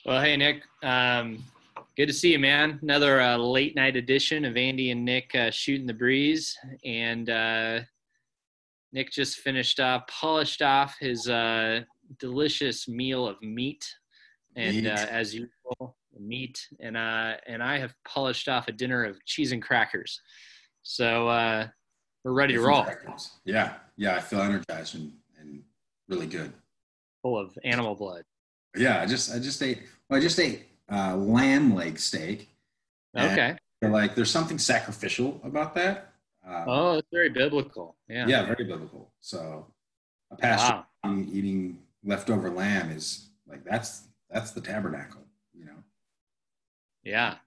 Well, hey, Nick. Good to see you, man. Another late night edition of Andy and Nick shooting the breeze. And Nick just polished off his delicious meal of meat. And as usual, meat. And I have polished off a dinner of cheese and crackers. So we're ready to roll. Crackers. Yeah. I feel energized and really good. Full of animal blood. Yeah, I just ate lamb leg steak. Okay. Like there's something sacrificial about that. It's very biblical. Yeah. Yeah, very biblical. So a pastor eating leftover lamb is like that's the tabernacle, you know. Yeah.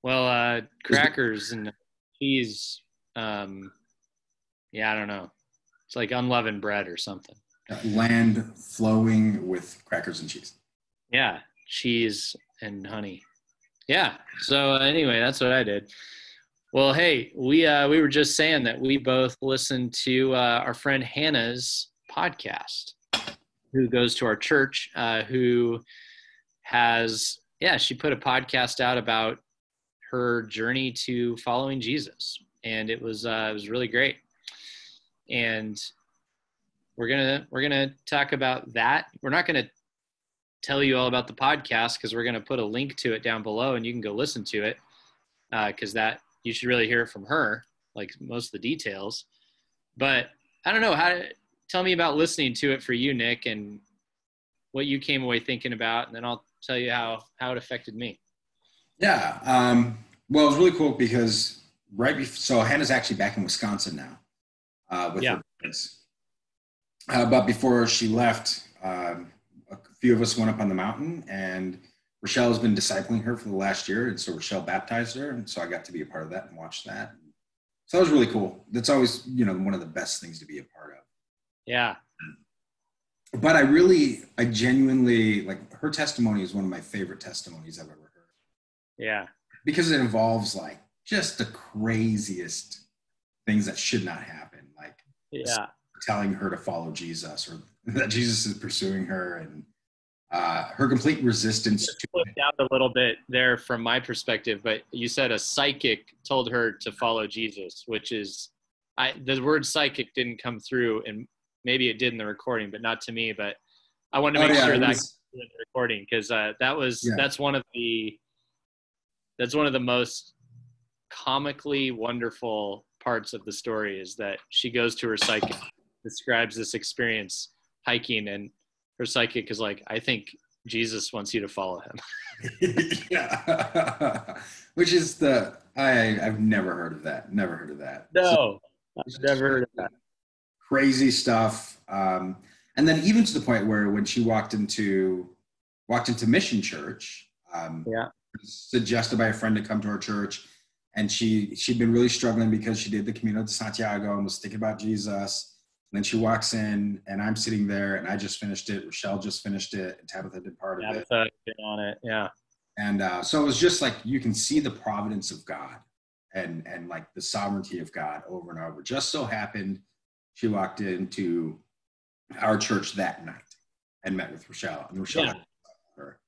Well, crackers and cheese. I don't know. It's like unleavened bread or something. Land flowing with crackers and cheese. Yeah, cheese and honey. Yeah. So anyway, that's what I did. Well, hey, we were just saying that we both listened to our friend Hannah's podcast, who goes to our church, who has she put a podcast out about her journey to following Jesus, and it was really great. And we're gonna talk about that. We're not gonna tell you all about the podcast because we're gonna put a link to it down below, and you can go listen to it because that you should really hear it from her, like most of the details. But I don't know tell me about listening to it for you, Nick, and what you came away thinking about, and then I'll tell you how it affected me. Yeah. Well, it was really cool because so Hannah's actually back in Wisconsin now with her kids. But before she left, a few of us went up on the mountain, and Rochelle has been discipling her for the last year. And so Rochelle baptized her. And so I got to be a part of that and watch that. So that was really cool. That's always, one of the best things to be a part of. Yeah. But I genuinely, like, her testimony is one of my favorite testimonies I've ever heard. Yeah. Because it involves, like, just the craziest things that should not happen. Like, telling her to follow Jesus, or that Jesus is pursuing her, and her complete resistance to flipped out a little bit there from my perspective, but you said a psychic told her to follow Jesus, which is the word psychic didn't come through, and maybe it did in the recording, but not to me. But I wanted to make sure that was in the recording, because that's one of the most comically wonderful parts of the story, is that she goes to her psychic, describes this experience hiking, and her psychic is like, I think Jesus wants you to follow him. Yeah. Which is I've never heard of that. Never heard of that. No, I've never heard of that. Crazy stuff. And then even to the point where when she walked into Mission Church, suggested by a friend to come to our church, and she'd been really struggling because she did the Camino de Santiago and was thinking about Jesus. And then she walks in, and I'm sitting there, and I just finished it. Rochelle just finished it, and Tabitha did part of it. Tabitha been on it, yeah. And so it was just like, you can see the providence of God and like the sovereignty of God over and over. Just so happened she walked into our church that night and met with Rochelle, and Rochelle met her.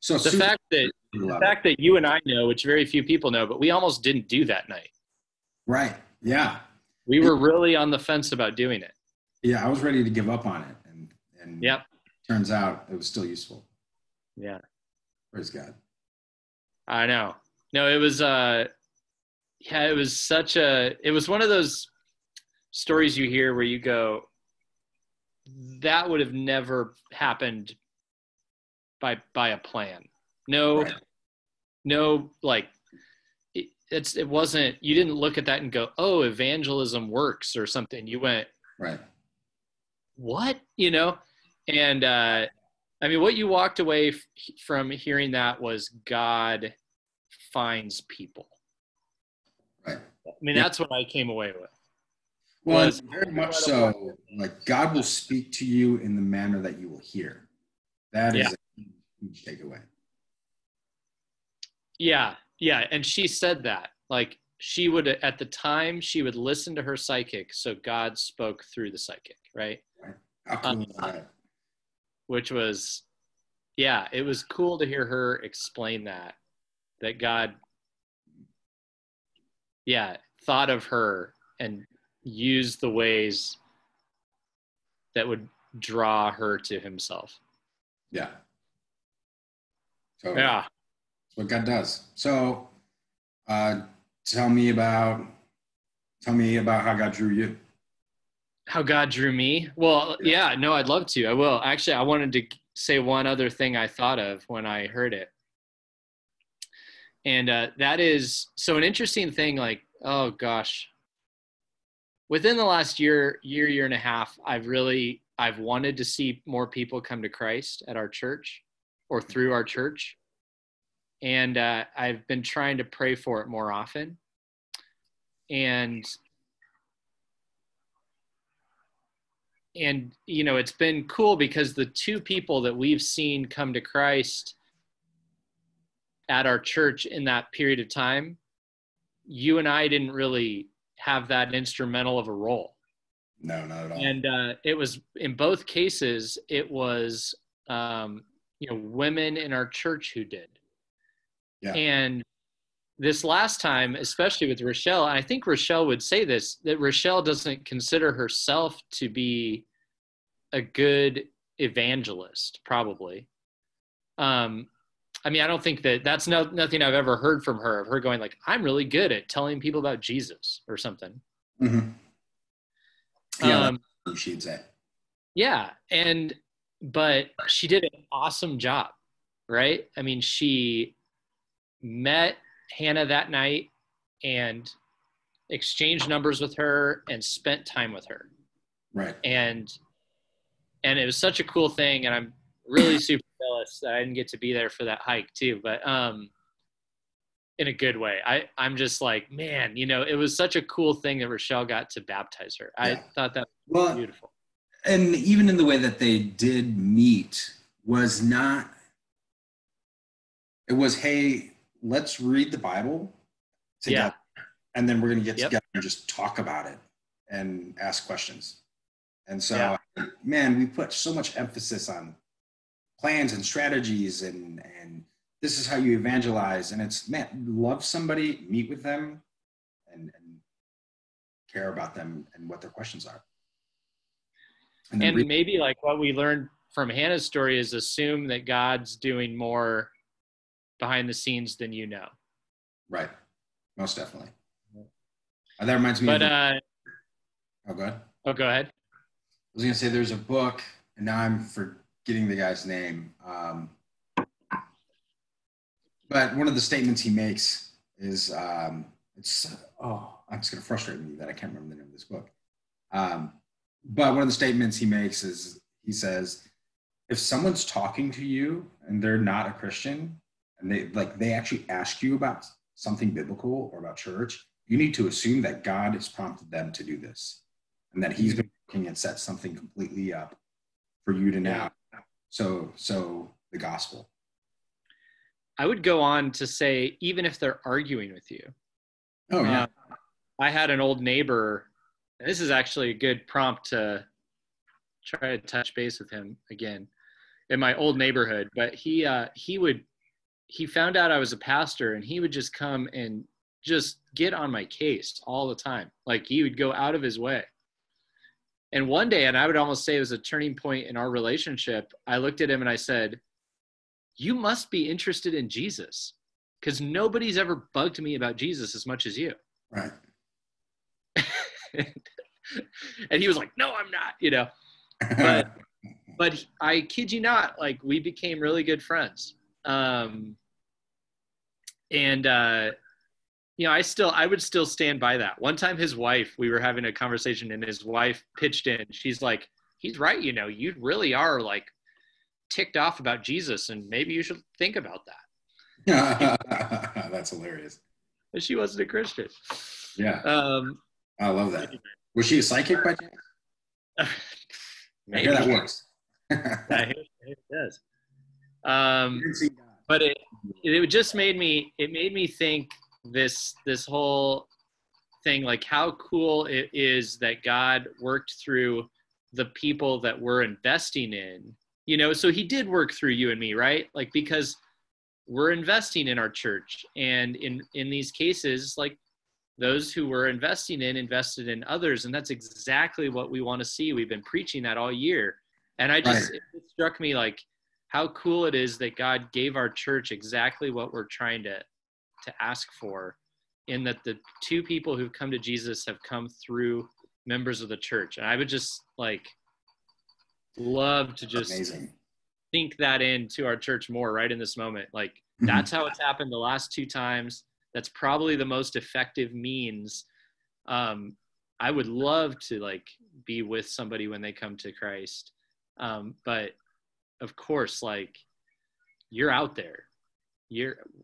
So the fact that you and I know, which very few people know, but we almost didn't do that night. Right. Yeah. We were really on the fence about doing it. Yeah, I was ready to give up on it, and turns out it was still useful. Yeah. Praise God. I know. No, it was it was one of those stories you hear where you go, that would have never happened by a plan. No, like, it wasn't, you didn't look at that and go, oh, evangelism works or something. You went, right. What? And I mean, what you walked away from hearing that was God finds people. Right. I mean, that's what I came away with. Well, very much so. Like, God will speak to you in the manner that you will hear. That is a huge takeaway. Yeah. Yeah. And she said that, like, she would, at the time, she would listen to her psychic. So God spoke through the psychic. Right. How cool is that? Which was yeah, it was cool to hear her explain that God, yeah, thought of her and used the ways that would draw her to himself. Yeah. Totally. Yeah. That's what God does. So, uh, tell me about how God drew you. How God drew me? Well, yeah, no, I'd love to. I will. Actually, I wanted to say one other thing I thought of when I heard it. And that is, so an interesting thing, like, oh gosh, within the last year and a half, I've wanted to see more people come to Christ at our church or through our church. And I've been trying to pray for it more often. And you know, it's been cool because the two people that we've seen come to Christ at our church in that period of time, you and I didn't really have that instrumental of a role. No, not at all. And it was, in both cases, it was you know, women in our church who did. Yeah. And this last time, especially with Rochelle, and I think Rochelle would say this, that Rochelle doesn't consider herself to be a good evangelist, probably. I mean, I don't think that's nothing I've ever heard from her, of her going like, I'm really good at telling people about Jesus or something. Mm-hmm. Yeah, she'd say. Yeah, but she did an awesome job, right? I mean, she met Hannah that night and exchanged numbers with her and spent time with her. Right. And it was such a cool thing, and I'm really super jealous that I didn't get to be there for that hike too, but in a good way. I'm just like, man, you know, it was such a cool thing that Rochelle got to baptize her. Yeah. I thought that was beautiful. And even in the way that they did meet was not, it was, hey, let's read the Bible together. Yeah. And then we're going to get together and just talk about it and ask questions. And so, man, we put so much emphasis on plans and strategies and this is how you evangelize. And it's, man, love somebody, meet with them, and care about them and what their questions are. And maybe like what we learned from Hannah's story is assume that God's doing more behind the scenes than you know. Right. Most definitely. That reminds me of oh, go ahead. Oh, go ahead. I was going to say there's a book, and now I'm forgetting the guy's name. But one of the statements he makes is, I'm just going to frustrate me that I can't remember the name of this book. But one of the statements he makes is, he says, if someone's talking to you and they're not a Christian, and they actually ask you about something biblical or about church, you need to assume that God has prompted them to do this, and that he's been working and set something completely up for you to now. So the gospel. I would go on to say, even if they're arguing with you. Oh, yeah. I had an old neighbor. This is actually a good prompt to try to touch base with him again in my old neighborhood. But he found out I was a pastor, and he would just come and just get on my case all the time. Like, he would go out of his way. And one day, and I would almost say it was a turning point in our relationship, I looked at him and I said, you must be interested in Jesus, because nobody's ever bugged me about Jesus as much as you. Right. And he was like, no, I'm not, you know, but I kid you not, like, we became really good friends. You know, I would still stand by that. One time his wife, we were having a conversation, and his wife pitched in. She's like, he's right. You know, you really are like ticked off about Jesus, and maybe you should think about that. That's hilarious. But she wasn't a Christian. Yeah. I love that. Was she a psychic by chance? Maybe. I hear that works. I hear it does. But it just made me think this whole thing, like how cool it is that God worked through the people that we're investing in so he did work through you and me, right? Like, because we're investing in our church, and in these cases, like, those who were invested in others. And that's exactly what we want to see. We've been preaching that all year. And it struck me like how cool it is that God gave our church exactly what we're trying to ask for, in that the two people who've come to Jesus have come through members of the church. And I would just like love to just think that into our church more right in this moment. Like, that's how it's happened the last 2 times. That's probably the most effective means. I would love to like be with somebody when they come to Christ. But of course, like, you're out there.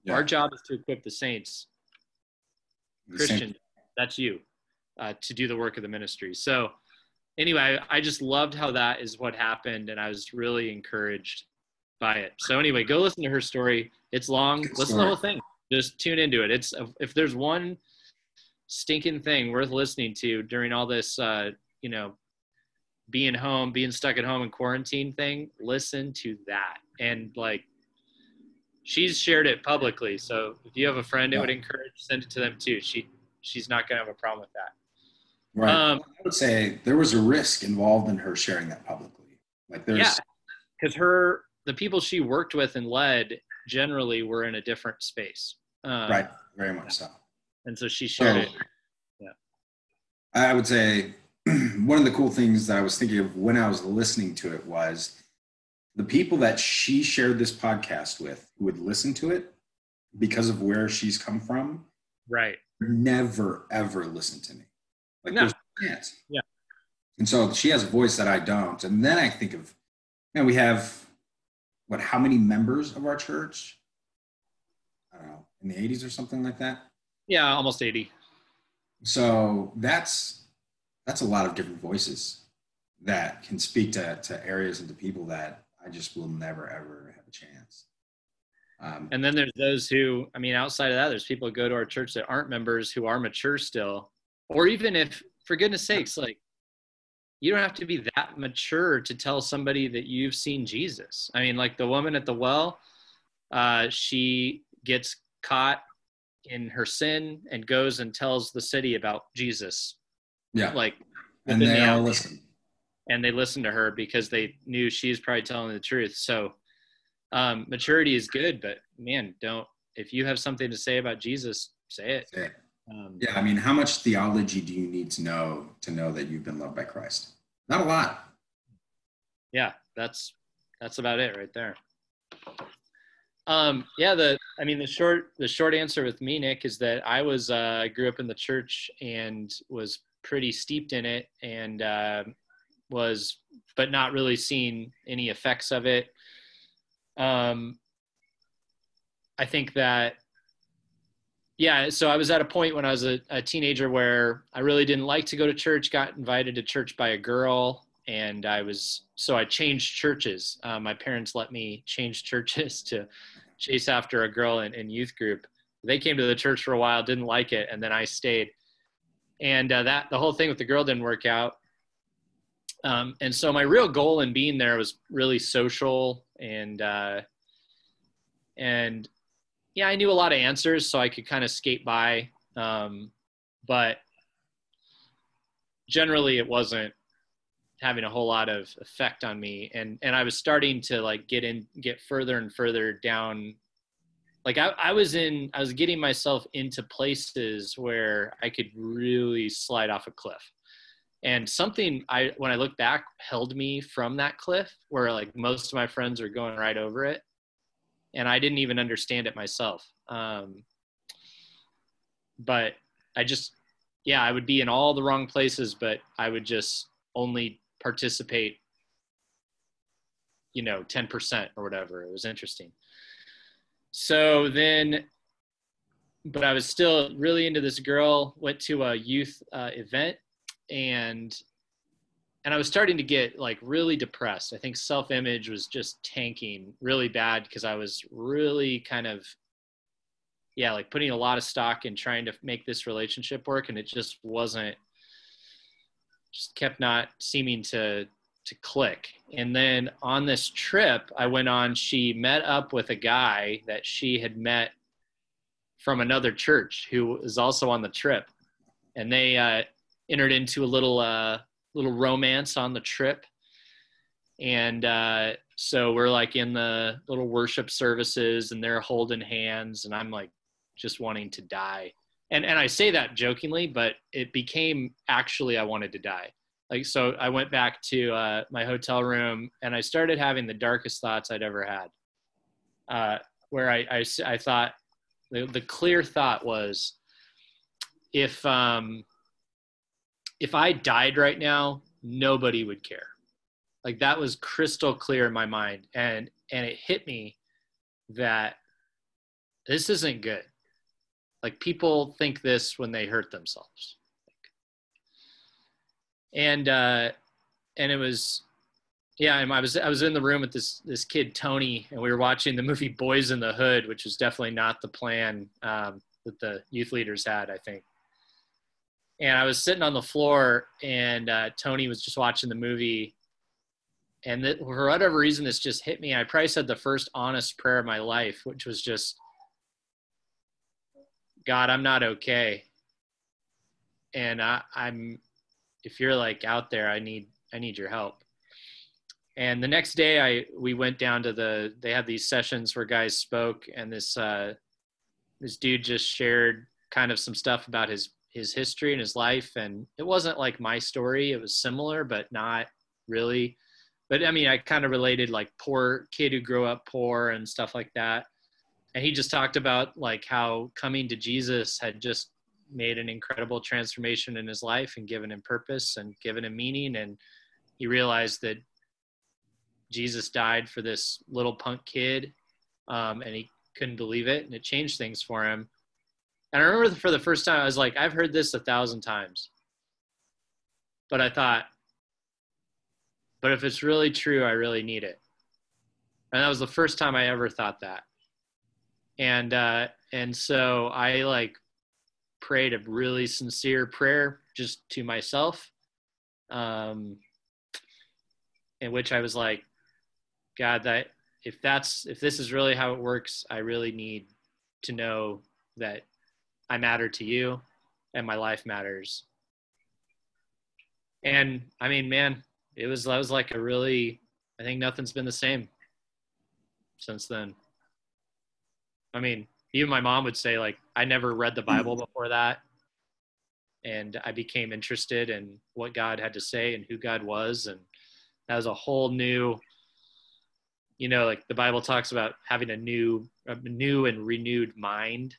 Our job is to equip the saints. Christian, that's you, to do the work of the ministry. So anyway, I just loved how that is what happened, and I was really encouraged by it. So anyway, go listen to her story. It's long. Listen to the whole thing. Just tune into it. If there's one stinking thing worth listening to during all this, being stuck at home in quarantine thing, listen to that. And like, she's shared it publicly. So if you have a friend it would encourage, send it to them too. She's not going to have a problem with that. Right. I would say there was a risk involved in her sharing that publicly. Like, because the people she worked with and led generally were in a different space. Right. Very much so. And so she shared it. Yeah. I would say one of the cool things that I was thinking of when I was listening to it was the people that she shared this podcast with who would listen to it because of where she's come from. Right. Never, ever listen to me. Like, no. There's a chance. Yeah. And so she has a voice that I don't. And then I think of, man, we have, how many members of our church? I don't know, in the 80s or something like that? Yeah, almost 80. So that's a lot of different voices that can speak to areas and to people that I just will never, ever have a chance. And then there's those who, outside of that, there's people who go to our church that aren't members who are mature still. Or even if, for goodness sakes, like, you don't have to be that mature to tell somebody that you've seen Jesus. Like the woman at the well, she gets caught in her sin and goes and tells the city about Jesus. Yeah. Like, and they all listen. And they listen to her because they knew she's probably telling the truth. So maturity is good, but man, if you have something to say about Jesus, say it. Say it. How much theology do you need to know that you've been loved by Christ? Not a lot. Yeah, that's about it right there. The short answer with me, Nick, is that I grew up in the church and was pretty steeped in it, and but not really seeing any effects of it. I think that, so I was at a point when I was a teenager where I really didn't like to go to church, got invited to church by a girl, and I changed churches. My parents let me change churches to chase after a girl in youth group. They came to the church for a while, didn't like it, and then I stayed. And the whole thing with the girl didn't work out. And so my real goal in being there was really social, and I knew a lot of answers, so I could kind of skate by. But generally it wasn't having a whole lot of effect on me. And I was starting to like get further and further down. Like I was getting myself into places where I could really slide off a cliff. And something when I look back, held me from that cliff, where like most of my friends are going right over it. And I didn't even understand it myself. But I would be in all the wrong places, but I would just only participate, 10% or whatever. It was interesting. So then, but I was still really into this girl, went to a youth event, and I was starting to get like really depressed. I think self-image was just tanking really bad because I was really kind of, like putting a lot of stock in trying to make this relationship work. And it just kept not seeming to to click. And then on this trip I went on, she met up with a guy that she had met from another church who was also on the trip. And they entered into a little romance on the trip. And so we're like in the little worship services and they're holding hands and I'm like just wanting to die. And I say that jokingly, but it became actually I wanted to die. Like, so I went back to my hotel room and I started having the darkest thoughts I'd ever had, where I thought the clear thought was, if I died right now, nobody would care. Like, that was crystal clear in my mind. And it hit me that this isn't good. Like, people think this when they hurt themselves. And it was, yeah, and I was in the room with this kid, Tony, and we were watching the movie Boys in the Hood, which was definitely not the plan that the youth leaders had, I think. And I was sitting on the floor and Tony was just watching the movie. And for whatever reason, this just hit me. I probably said the first honest prayer of my life, which was just, God, I'm not okay. And I'm, if you're like out there, I need your help. And the next day we went down to they had these sessions where guys spoke, and this dude just shared kind of some stuff about his history and his life. And it wasn't like my story. It was similar, but not really. But I mean, I kind of related, like, poor kid who grew up poor and stuff like that. And he just talked about like how coming to Jesus had just made an incredible transformation in his life and given him purpose and given him meaning. And he realized that Jesus died for this little punk kid, and he couldn't believe it, and it changed things for him. And I remember for the first time, I was like, I've heard this 1,000 times. But I thought, but if it's really true, I really need it. And that was the first time I ever thought that. And so I like prayed a really sincere prayer just to myself, in which I was like, God, that if this is really how it works, I really need to know that I matter to you and my life matters. And I mean, man, that was like a really, I think nothing's been the same since then. I mean, even my mom would say, like, I never read the Bible before that. And I became interested in what God had to say and who God was. And that was a whole new, like the Bible talks about having a new and renewed mind.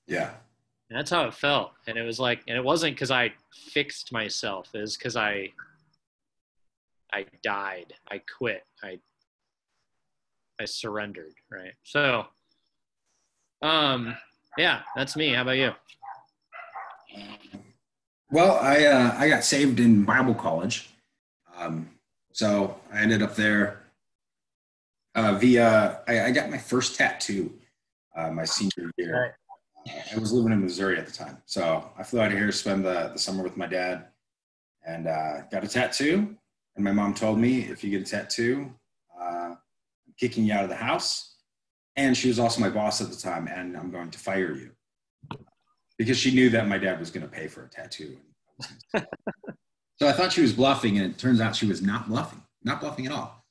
Yeah. And that's how it felt. And it was like, and it wasn't because I fixed myself. It was because I died. I quit. I surrendered. Right. So, yeah, that's me. How about you? Well, I got saved in Bible college. So I ended up there I got my first tattoo my senior year. I was living in Missouri at the time. So I flew out of here to spend the summer with my dad and got a tattoo. And my mom told me, if you get a tattoo, I'm kicking you out of the house. And she was also my boss at the time, and I'm going to fire you. Because she knew that my dad was going to pay for a tattoo. So I thought she was bluffing, and it turns out she was not bluffing at all.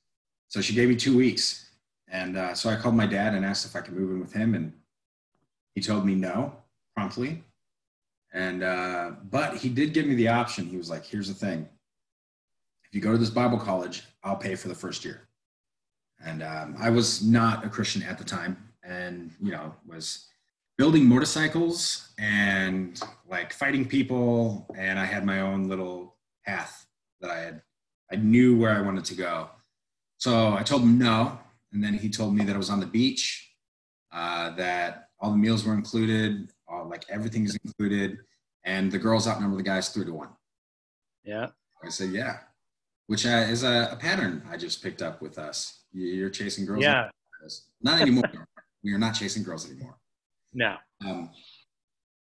So she gave me 2 weeks. And so I called my dad and asked if I could move in with him, and he told me no, promptly. And but he did give me the option. He was like, here's the thing. If you go to this Bible college, I'll pay for the first year. And I was not a Christian at the time, and, was building motorcycles and like fighting people. And I had my own little path that I knew where I wanted to go. So I told him no. And then he told me that I was on the beach, that all the meals were included, like everything is included. And the girls outnumber the guys 3-1. Yeah. I said, yeah, which is a pattern I just picked up with us. You're chasing girls. Yeah. Not anymore. We are not chasing girls anymore. No.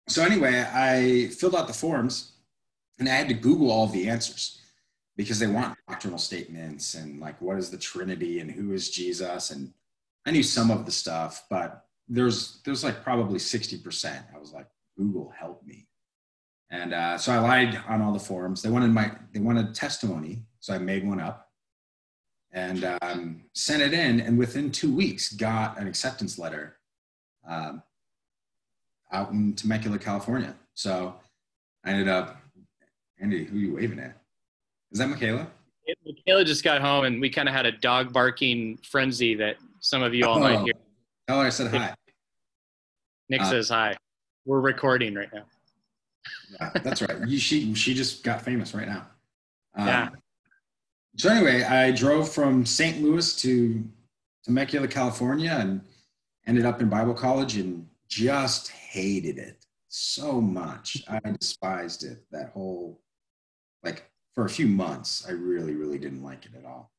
So anyway, I filled out the forms and I had to Google all the answers. because they want doctrinal statements and like, what is the Trinity and who is Jesus? And I knew some of the stuff, but there's like probably 60%. I was like, Google, help me. And so I lied on all the forums. They wanted testimony. So I made one up and sent it in. And within 2 weeks got an acceptance letter out in Temecula, California. So I ended up, Andy, who are you waving at? Is that Michaela? Michaela just got home, and we kind of had a dog barking frenzy that some of you all might hear. Oh, I said hi. Nick says hi. We're recording right now. Yeah, that's right. She just got famous right now. Yeah. So anyway, I drove from St. Louis to Temecula, California, and ended up in Bible college and just hated it so much. I despised it. That whole, like, for a few months, I really, really didn't like it at all.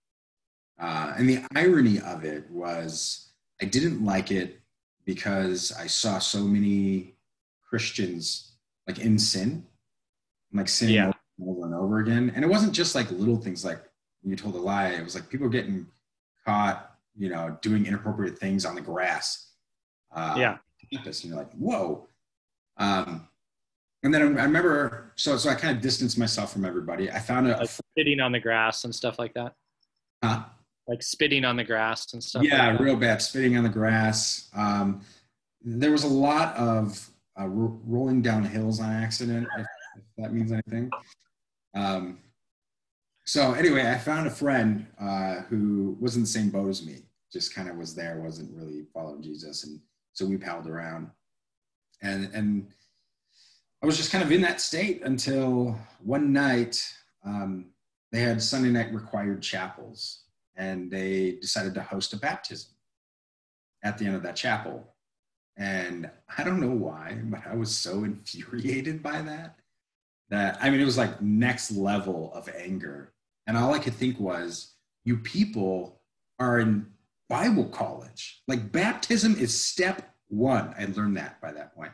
And the irony of it was I didn't like it because I saw so many Christians like in sin, like sinning over and over again. And it wasn't just like little things like when you told a lie. It was like people getting caught, doing inappropriate things on the grass. Campus, and you're like, whoa. And then I remember, so I kind of distanced myself from everybody. I found like spitting on the grass and stuff like that. Huh? Like spitting on the grass and stuff. Yeah, like that. Real bad, spitting on the grass. There was a lot of rolling down hills on accident, if that means anything. So anyway, I found a friend who was in the same boat as me, just kind of was there, wasn't really following Jesus. And so we palled around. And I was just kind of in that state until one night they had Sunday night required chapels, and they decided to host a baptism at the end of that chapel. And I don't know why, but I was so infuriated by that I mean, it was like next level of anger. And all I could think was, you people are in Bible college. Like, baptism is step one. I learned that by that point.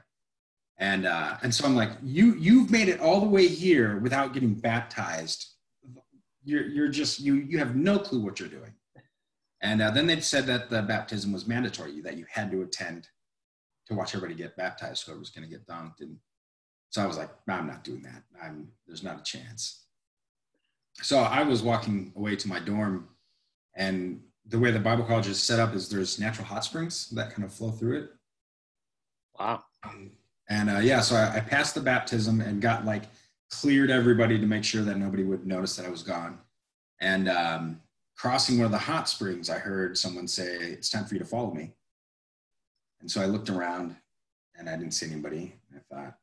And so I'm like, you've made it all the way here without getting baptized. You're just, you have no clue what you're doing. And then they said that the baptism was mandatory, that you had to attend to watch everybody get baptized, whoever was going to get dunked. And so I was like, no, I'm not doing that. There's not a chance. So I was walking away to my dorm, and the way the Bible college is set up is there's natural hot springs that kind of flow through it. Wow. And so I passed the baptism and got like cleared everybody to make sure that nobody would notice that I was gone. And crossing one of the hot springs, I heard someone say, "It's time for you to follow me." And so I looked around and I didn't see anybody. And I thought,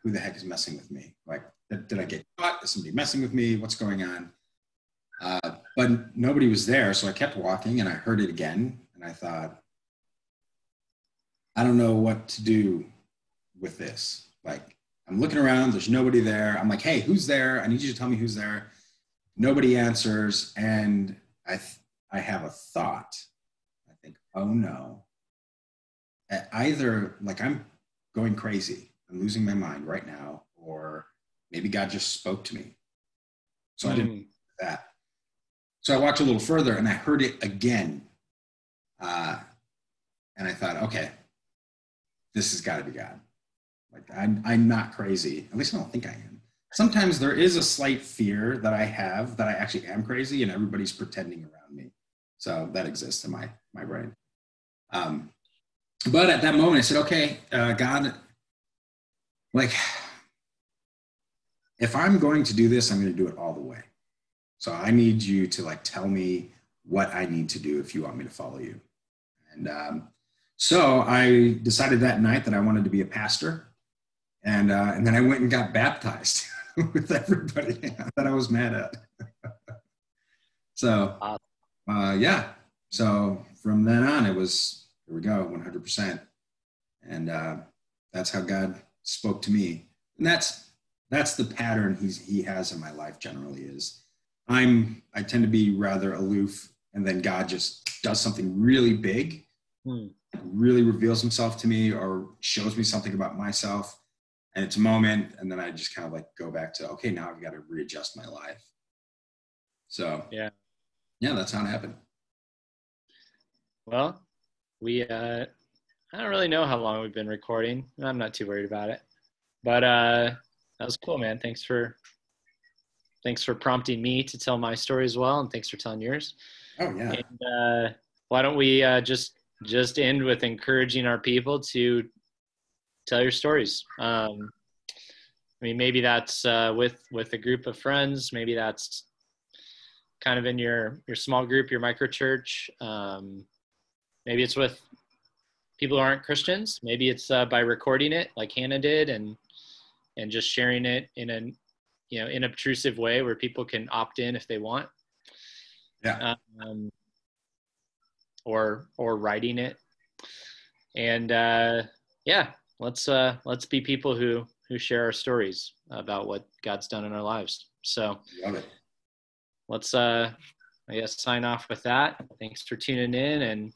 who the heck is messing with me? Like, did I get caught? Is somebody messing with me? What's going on? But nobody was there. So I kept walking and I heard it again. And I thought, I don't know what to do with this. Like, I'm looking around, there's nobody there. I'm like, hey, who's there? I need you to tell me who's there. Nobody answers. And I have a thought. I think, oh no. Either like I'm going crazy, I'm losing my mind right now, or maybe God just spoke to me. So I didn't do that. So I walked a little further and I heard it again. And I thought, okay, this has got to be God. Like, I'm not crazy. At least I don't think I am. Sometimes there is a slight fear that I have that I actually am crazy and everybody's pretending around me. So that exists in my brain. But at that moment I said, okay, God, like, if I'm going to do this, I'm going to do it all the way. So I need you to like tell me what I need to do if you want me to follow you. And so I decided that night that I wanted to be a pastor. And then I went and got baptized with everybody that I was mad at. So, yeah. So from then on, it was, here we go, 100%. And that's how God spoke to me. And that's the pattern he has in my life generally is I tend to be rather aloof, and then God just does something really big, really reveals himself to me or shows me something about myself. And it's a moment, and then I just kind of like go back to, okay, now I've got to readjust my life. So Yeah. yeah, that's how it happened. Well, we I don't really know how long we've been recording. I'm not too worried about it. But that was cool, man. Thanks for prompting me to tell my story as well, and thanks for telling yours. Oh yeah. And why don't we just end with encouraging our people to tell your stories. I mean, maybe that's with a group of friends. Maybe that's kind of in your small group, your micro church. Maybe it's with people who aren't Christians. Maybe it's by recording it, like Hannah did, and just sharing it in an inobtrusive way where people can opt in if they want. Yeah. Or writing it, and yeah, let's be people who share our stories about what God's done in our lives. So Love it. let's I guess sign off with that. Thanks for tuning in, and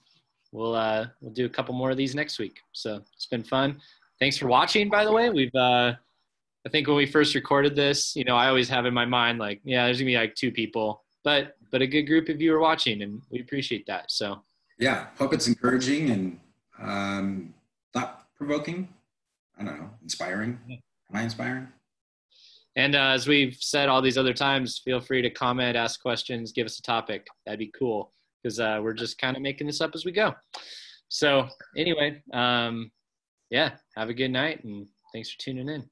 we'll do a couple more of these next week. So it's been fun. Thanks for watching, by the way. We've I think when we first recorded this, I always have in my mind like, yeah, there's gonna be like 2 people, but a good group of you are watching, and we appreciate that. So Yeah. Hope it's encouraging and thought provoking. I don't know. Inspiring. Am I inspiring? And as we've said all these other times, feel free to comment, ask questions, give us a topic. That'd be cool, because we're just kind of making this up as we go. So anyway, yeah, have a good night, and thanks for tuning in.